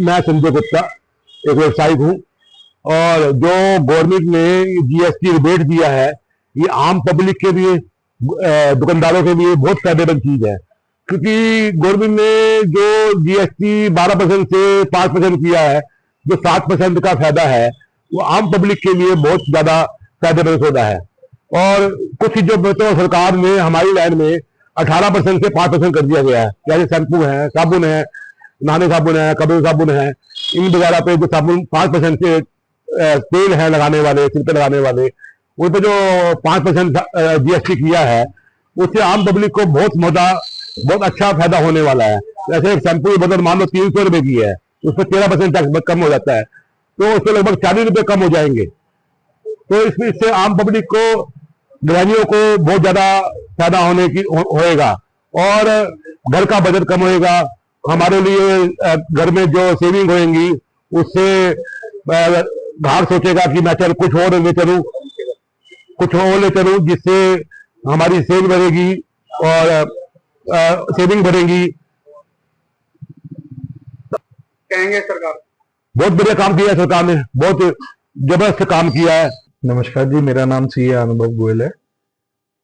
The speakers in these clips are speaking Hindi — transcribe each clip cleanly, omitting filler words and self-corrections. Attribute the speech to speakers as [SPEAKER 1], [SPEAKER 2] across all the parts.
[SPEAKER 1] मैं संजय गुप्ता एक व्यवसायिक हूँ। और जो गवर्नमेंट ने जीएसटी रिबेट दिया है, ये आम पब्लिक के लिए, दुकानदारों के लिए बहुत फायदेमंद चीज है। क्योंकि गवर्नमेंट ने जो जीएसटी 12% से 5% किया है, जो 7% का फायदा है, वो आम पब्लिक के लिए बहुत ज्यादा फायदेमंद होता है। और कुछ जो तो सरकार ने हमारी लाइन में 18% से 5% कर दिया गया है। जैसे शैम्पू है, साबुन है, नहाने साबुन है, कपड़े साबुन है, इन वगैरह पे जो साबुन 5% से तेल है लगाने वाले, सिर पे लगाने वाले, उन पे जो 5% जीएसटी किया है, उससे आम पब्लिक को बहुत अच्छा फायदा होने वाला है। जैसे शैम्पू की बोतल मान लो 300 रुपए की है, उस पर 13% टैक्स कम हो जाता है, तो उससे लगभग 40 रुपए कम हो जाएंगे। तो इससे आम पब्लिक को, गृहिणियों को बहुत ज्यादा फायदा होएगा। और घर का बजट कम होएगा। हमारे लिए घर में जो सेविंग होएंगी, उससे बाहर सोचेगा कि मैं चल कुछ और ले चलूं, जिससे हमारी सेल बढ़ेगी और सेविंग बढ़ेगी।
[SPEAKER 2] कहेंगे सरकार
[SPEAKER 1] बहुत बढ़िया काम किया है, सरकार ने बहुत जबरदस्त काम किया है।
[SPEAKER 3] नमस्कार जी, मेरा नाम सी अनुभव गोयल है।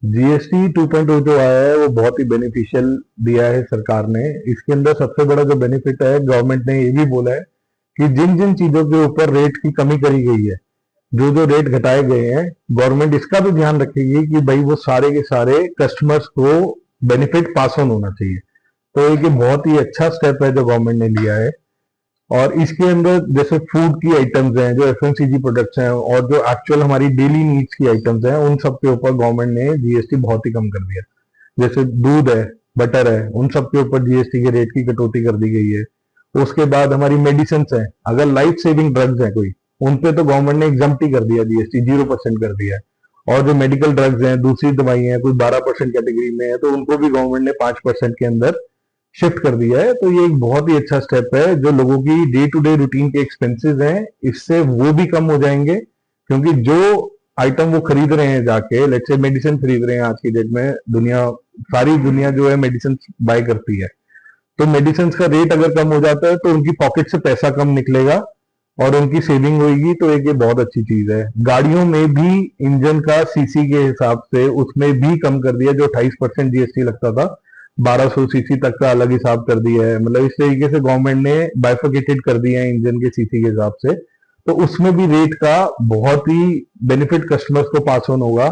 [SPEAKER 3] जीएसटी 2.0 जो आया है वो बहुत ही बेनिफिशियल दिया है सरकार ने। इसके अंदर सबसे बड़ा जो बेनिफिट है, गवर्नमेंट ने ये भी बोला है कि जिन जिन चीजों के ऊपर रेट की कमी करी गई है, जो जो रेट घटाए गए हैं, गवर्नमेंट इसका भी ध्यान रखेगी कि भाई वो सारे के सारे कस्टमर्स को बेनिफिट पास ऑन होना चाहिए। तो एक बहुत ही अच्छा स्टेप है जो गवर्नमेंट ने लिया है। और इसके अंदर जैसे फूड की आइटम्स हैं, जो एफएमसीजी प्रोडक्ट्स हैं, और जो एक्चुअल हमारी डेली नीड्स की आइटम्स हैं, उन सब के ऊपर गवर्नमेंट ने जीएसटी बहुत ही कम कर दिया। जैसे दूध है, बटर है, उन सब के ऊपर जीएसटी के रेट की कटौती कर दी गई है। उसके बाद हमारी मेडिसिन है, अगर लाइफ सेविंग ड्रग्स है कोई, उन पे तो गवर्नमेंट ने एग्जम्प्ट ही कर दिया, जीएसटी 0% कर दिया है। और जो मेडिकल ड्रग्स हैं, दूसरी दवाइयां हैं, कोई 12% कैटेगरी में है, तो उनको भी गवर्नमेंट ने 5% के अंदर शिफ्ट कर दिया है। तो ये एक बहुत ही अच्छा स्टेप है। जो लोगों की डे टू डे रूटीन के एक्सपेंसेस हैं, इससे वो भी कम हो जाएंगे। क्योंकि जो आइटम वो खरीद रहे हैं जाके, लेट्स से मेडिसिन खरीद रहे हैं, आज की डेट में सारी दुनिया जो है मेडिसिन बाय करती है, तो मेडिसिन का रेट अगर कम हो जाता है तो उनकी पॉकेट से पैसा कम निकलेगा और उनकी सेविंग होगी। तो एक ये बहुत अच्छी चीज है। गाड़ियों में भी इंजन का सीसी के हिसाब से उसमें भी कम कर दिया। जो 28% जीएसटी लगता था, 1200 सीसी तक का अलग हिसाब कर दिया है। मतलब इस तरीके से गवर्नमेंट ने बाइफर्केटेड कर दिया है इंजन के सीसी के हिसाब से। तो उसमें भी रेट का बहुत ही बेनिफिट कस्टमर्स को पास ऑन होगा।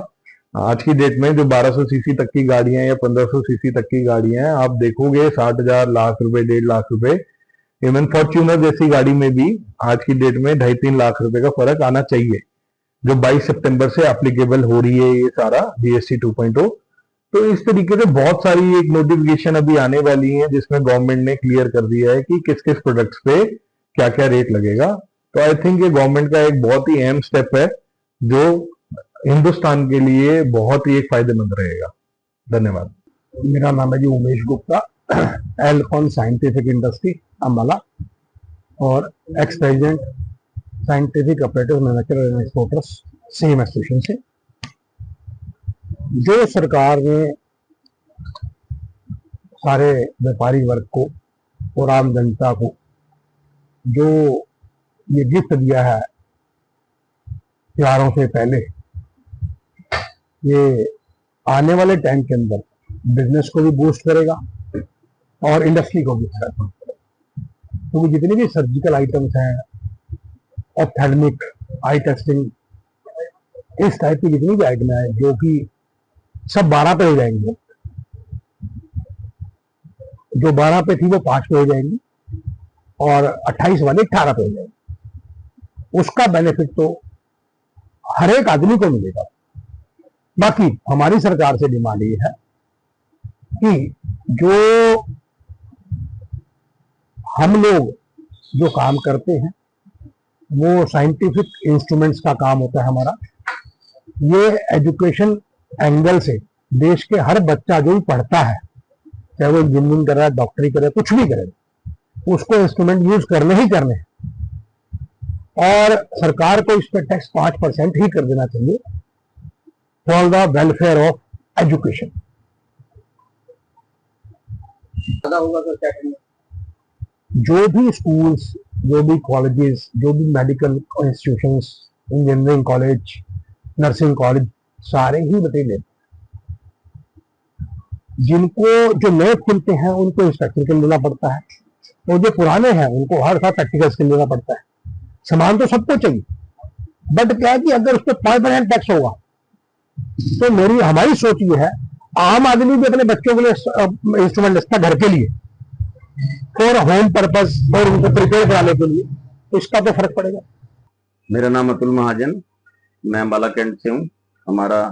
[SPEAKER 3] आज की डेट में जो 1200 सीसी तक की गाड़ियां या 1500 सीसी तक की गाड़ियां हैं, आप देखोगे 60,000, लाख रुपए, 1.5 लाख रुपए। इवन फॉर्च्यूनर जैसी गाड़ी में भी आज की डेट में 2.5-3 लाख रुपए का फर्क आना चाहिए, जो 22 सितंबर से एप्लीकेबल हो रही है ये सारा जीएसटी 2.0। तो इस तरीके से बहुत सारी एक नोटिफिकेशन अभी आने वाली है, जिसमें गवर्नमेंट ने क्लियर कर दिया है कि किस किस प्रोडक्ट्स पे क्या क्या रेट लगेगा। तो आई थिंक ये गवर्नमेंट का एक बहुत ही अहम स्टेप है, जो हिंदुस्तान के लिए बहुत ही एक फायदेमंद रहेगा। धन्यवाद।
[SPEAKER 4] मेरा नाम है जी उमेश गुप्ता, एल्कॉन साइंटिफिक इंडस्ट्री अम्बाला, और ex president scientific operators manufacturers and exporters same association से। जो सरकार ने सारे व्यापारी वर्ग को और आम जनता को जो ये गिफ्ट दिया है त्योहारों से पहले, ये आने वाले टाइम के अंदर बिजनेस को भी बूस्ट करेगा और इंडस्ट्री को भी करेगा। क्योंकि जितनी भी सर्जिकल आइटम्स हैं, ऑप्थेल्मिक, आई टेस्टिंग, इस टाइप की जितनी भी आइटम है, जो कि सब 12 पे हो जाएंगे। जो 12 पे थी वो 5 पे हो जाएंगी, और 28 वाले 18 पे हो जाएंगे। उसका बेनिफिट तो हर एक आदमी को मिलेगा। बाकी हमारी सरकार से डिमांड ये है कि जो हम लोग जो काम करते हैं, वो साइंटिफिक इंस्ट्रूमेंट्स का काम होता है हमारा। ये एजुकेशन एंगल से देश के हर बच्चा जो भी पढ़ता है, चाहे वो इंजीनियरिंग कर रहा है, डॉक्टरी कर रहा है, कुछ भी करे, उसको इंस्ट्रूमेंट यूज करने ही करने हैं। और सरकार को इस पर टैक्स 5% ही कर देना चाहिए for the welfare of education.
[SPEAKER 2] होगा तो क्या करेंगे?
[SPEAKER 4] जो भी स्कूल्स, जो भी कॉलेजेस, जो भी medical institutions, engineering college, nursing college, सारे ही मटेरियल जिनको जो नए खुलते हैं उनको इंस्ट्रक्टर के लेना पड़ता है, और जो पुराने हैं उनको हर साल प्रैक्टिकल स्किल लेना पड़ता है। सामान तो सबको चाहिए, बट क्या है कि अगर उस पर 5% टैक्स होगा तो हमारी सोच ये है, आम आदमी भी अपने बच्चों के लिए इंस्ट्रूमेंट लेता घर के लिए और होम पर्पस और उनको प्रिपेयर कराने के लिए, तो इसका तो फर्क पड़ेगा।
[SPEAKER 5] मेरा नाम अतुल महाजन, मैं अम्बाला कैंट से हूँ। हमारा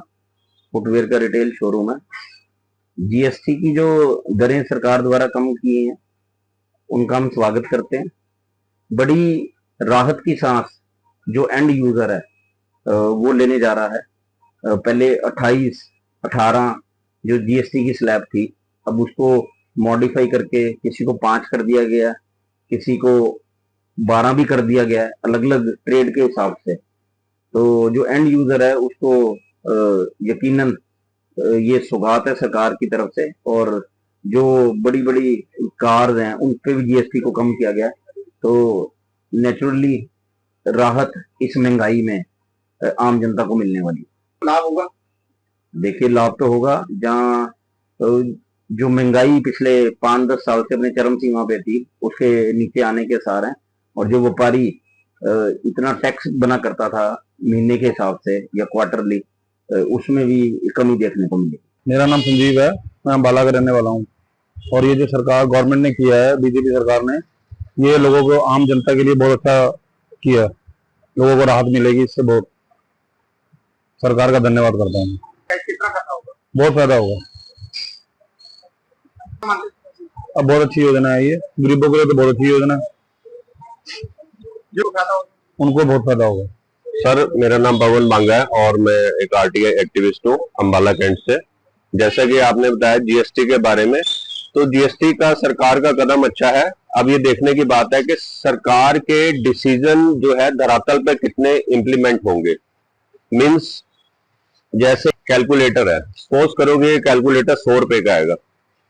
[SPEAKER 5] फुटवेयर का रिटेल शोरूम है। जीएसटी की जो दरें सरकार द्वारा कम की हैं उनका हम स्वागत करते हैं। बड़ी राहत की सांस जो एंड यूजर है वो लेने जा रहा है। पहले 28-18 जो जीएसटी की स्लैब थी, अब उसको मॉडिफाई करके किसी को 5 कर दिया गया, किसी को 12 भी कर दिया गया है, अलग अलग ट्रेड के हिसाब से। तो जो एंड यूजर है उसको यकीनन ये सौगात है सरकार की तरफ से, और जो बड़ी बड़ी कार्स हैं उन पे भी जीएसटी को कम किया गया है। तो नेचुरली राहत इस महंगाई में आम जनता को मिलने वाली
[SPEAKER 2] लाभ होगा।
[SPEAKER 5] देखिए, लाभ तो होगा। जहाँ जो महंगाई पिछले 5-10 साल से अपने चरम सीमा पे थी उसके नीचे आने के सार हैं, और जो व्यापारी इतना टैक्स बना करता था महीने के हिसाब से या क्वार्टरली, उसमें भी कमी देखने को मिली।
[SPEAKER 6] मेरा नाम संजीव है, मैं अम्बाला का रहने वाला हूँ। और ये जो सरकार गवर्नमेंट ने किया है, बीजेपी सरकार ने, ये लोगों को, आम जनता के लिए बहुत अच्छा किया। लोगों को राहत मिलेगी इससे, बहुत सरकार का धन्यवाद करता हूँ।
[SPEAKER 2] कितना खाता होगा?
[SPEAKER 6] बहुत फायदा होगा। अब बहुत अच्छी योजना है ये, गरीबों के लिए तो बहुत अच्छी योजना है,
[SPEAKER 2] जो खाता होगा
[SPEAKER 6] उनको बहुत फायदा होगा।
[SPEAKER 7] सर, मेरा नाम पवन बांगा है और मैं एक आरटीआई एक्टिविस्ट हूँ अम्बाला कैंट से। जैसा कि आपने बताया जीएसटी के बारे में, तो जीएसटी का सरकार का कदम अच्छा है। अब ये देखने की बात है कि सरकार के डिसीजन जो है धरातल पे कितने इम्प्लीमेंट होंगे। मींस जैसे कैलकुलेटर है, सपोज करोगे कैलकुलेटर 100 रुपए का आएगा,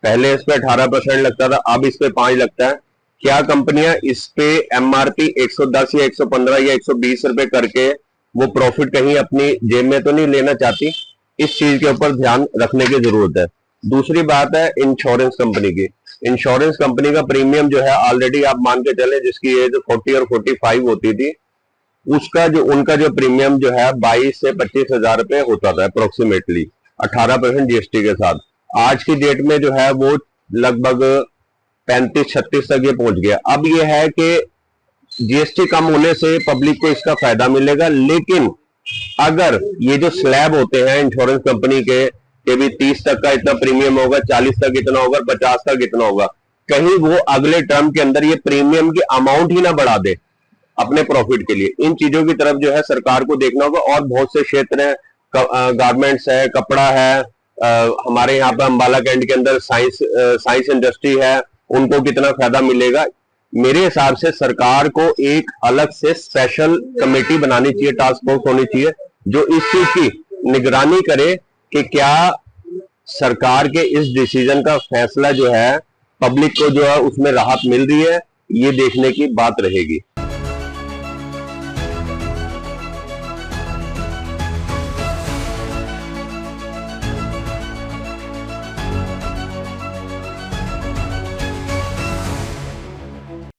[SPEAKER 7] पहले इस पे 18% लगता था, अब इस पे 5 लगता है। क्या कंपनियां इस पे एमआरपी 110 या 115 या 120 रुपए करके वो प्रॉफिट कहीं अपनी जेब में तो नहीं लेना चाहती? इस चीज के ऊपर ध्यान रखने की जरूरत है। दूसरी बात है इंश्योरेंस कंपनी की। इंश्योरेंस कंपनी का प्रीमियम जो है ऑलरेडी आप मान के चले, जिसकी एज 40 और 45 होती थी, उसका जो उनका जो प्रीमियम जो है 22 से 25 हजार रुपए होता था अप्रोक्सीमेटली, 18% जीएसटी के साथ। आज की डेट में जो है वो लगभग 35-36 तक ये पहुंच गया। अब ये है कि जीएसटी कम होने से पब्लिक को इसका फायदा मिलेगा, लेकिन अगर ये जो स्लैब होते हैं इंश्योरेंस कंपनी के भी 30 तक का इतना प्रीमियम होगा, 40 तक इतना होगा, 50 तक इतना होगा, कहीं वो अगले टर्म के अंदर ये प्रीमियम की अमाउंट ही ना बढ़ा दे अपने प्रॉफिट के लिए। इन चीजों की तरफ जो है सरकार को देखना होगा। और बहुत से क्षेत्र हैं, गारमेंट्स है, कपड़ा है, हमारे यहाँ पर अम्बाला कैंट के अंदर साइंस इंडस्ट्री है, उनको कितना फायदा मिलेगा। मेरे हिसाब से सरकार को एक अलग से स्पेशल कमेटी बनानी चाहिए, टास्क फोर्स होनी चाहिए, जो इस चीज की निगरानी करे कि क्या सरकार के इस डिसीजन का फैसला जो है पब्लिक को जो है उसमें राहत मिल रही है, ये देखने की बात रहेगी।